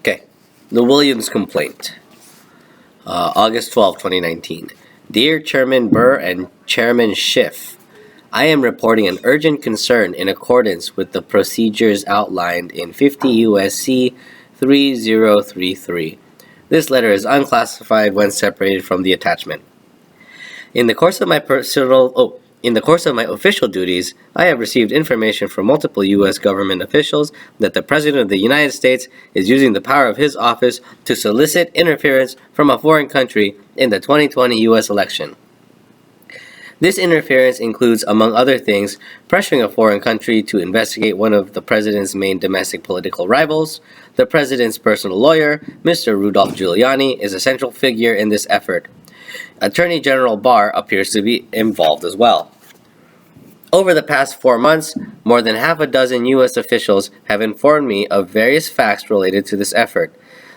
Okay, the Williams complaint. August 12, 2019. Dear Chairman Burr and Chairman Schiff, I am reporting an urgent concern in accordance with the procedures outlined in 50 U.S.C. 3033. This letter is unclassified when separated from the attachment. In the course of my official duties, I have received information from multiple U.S. government officials that the President of the United States is using the power of his office to solicit interference from a foreign country in the 2020 U.S. election. This interference includes, among other things, pressuring a foreign country to investigate one of the President's main domestic political rivals. The President's personal lawyer, Mr. Rudolph Giuliani, is a central figure in this effort. Attorney General Barr appears to be involved as well. Over the past 4 months, more than half a dozen U.S. officials have informed me of various facts related to this effort.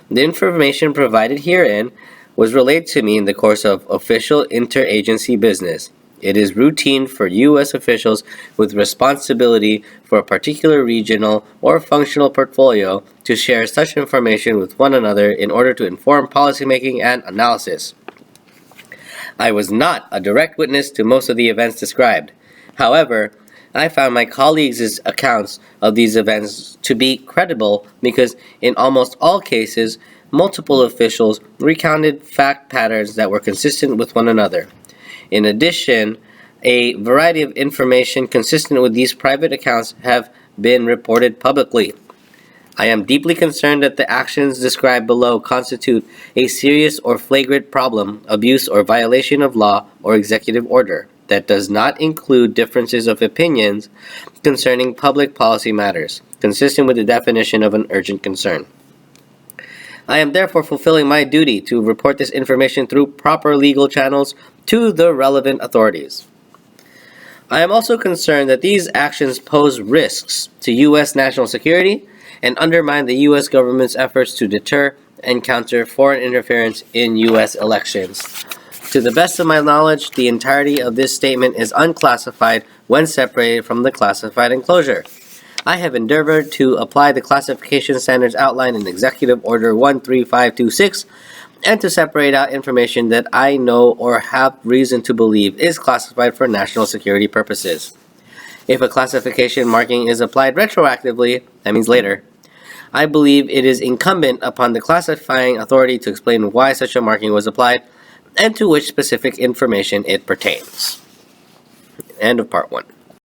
The information provided herein was relayed to me in the course of official interagency business. It is routine for U.S. officials with responsibility for a particular regional or functional portfolio to share such information with one another in order to inform policymaking and analysis. I was not a direct witness to most of the events described. However, I found my colleagues' accounts of these events to be credible because in almost all cases, multiple officials recounted fact patterns that were consistent with one another. In addition, a variety of information consistent with these private accounts have been reported publicly. I am deeply concerned that the actions described below constitute a serious or flagrant problem, abuse, or violation of law or executive order that does not include differences of opinions concerning public policy matters, consistent with the definition of an urgent concern. I am therefore fulfilling my duty to report this information through proper legal channels to the relevant authorities. I am also concerned that these actions pose risks to U.S. national security and undermine the U.S. government's efforts to deter and counter foreign interference in U.S. elections. To the best of my knowledge, the entirety of this statement is unclassified when separated from the classified enclosure. I have endeavored to apply the classification standards outlined in Executive Order 13526 and to separate out information that I know or have reason to believe is classified for national security purposes. If a classification marking is applied retroactively, that means later, I believe it is incumbent upon the classifying authority to explain why such a marking was applied and to which specific information it pertains. End of part 1.